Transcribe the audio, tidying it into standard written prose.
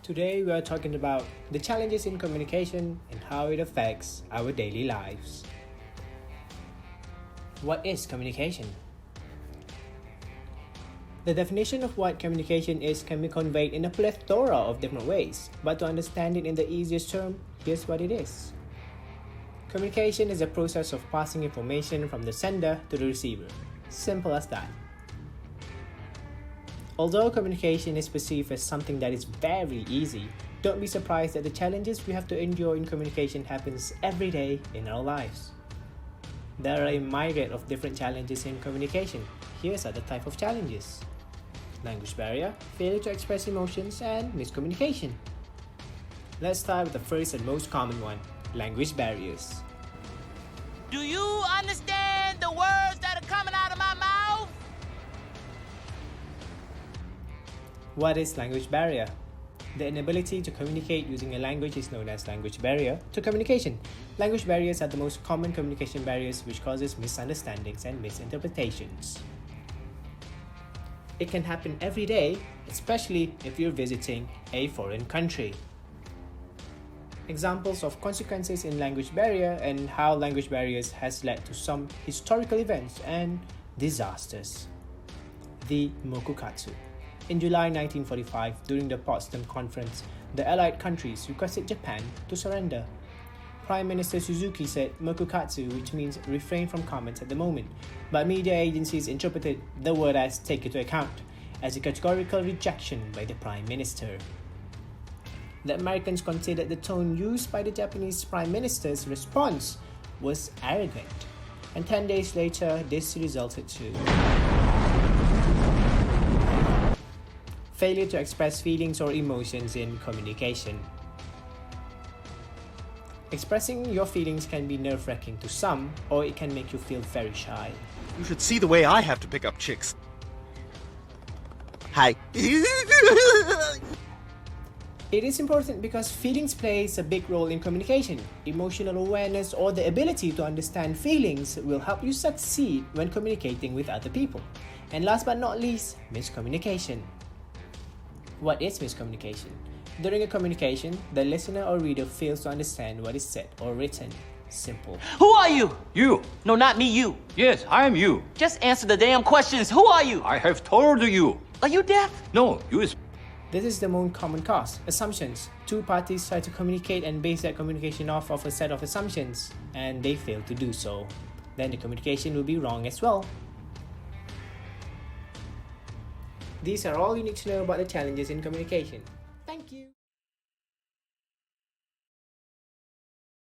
Today we are talking about the challenges in communication and how it affects our daily lives. What is communication? The definition of what communication is can be conveyed in a plethora of different ways, but to understand it in the easiest term, here's what it is. Communication is a process of passing information from the sender to the receiver. Simple as that. Although communication is perceived as something that is very easy, don't be surprised that the challenges we have to endure in communication happens every day in our lives. There are a myriad of different challenges in communication. Here's other type of challenges. Language barrier, failure to express emotions, and miscommunication. Let's start with the first and most common one, language barriers. Do you understand the words that are coming out of my mouth? What is language barrier? The inability to communicate using a language is known as language barrier to communication. Language barriers are the most common communication barriers which causes misunderstandings and misinterpretations. It can happen every day, especially if you're visiting a foreign country. Examples of consequences in language barrier and how language barriers has led to some historical events and disasters. The Mokukatsu. In July 1945, during the Potsdam Conference, the Allied countries requested Japan to surrender. Prime Minister Suzuki said Mokukatsu, which means refrain from comments at the moment, but media agencies interpreted the word as take into account, as a categorical rejection by the Prime Minister. The Americans considered the tone used by the Japanese Prime Minister's response was arrogant, and 10 days later this resulted to failure to express feelings or emotions in communication. Expressing your feelings can be nerve-wracking to some, or it can make you feel very shy. You should see the way I have to pick up chicks. Hi. It is important because feelings plays a big role in communication. Emotional awareness or the ability to understand feelings will help you succeed when communicating with other people. And last but not least, miscommunication. What is miscommunication? During a communication, the listener or reader fails to understand what is said or written. Simple. Who are you? You. No, not me, you. Yes, I am you. Just answer the damn questions. Who are you? I have told you. Are you deaf? No, you is... This is the most common cause, assumptions. Two parties try to communicate and base that communication off of a set of assumptions, and they fail to do so. Then the communication will be wrong as well. These are all you need to know about the challenges in communication.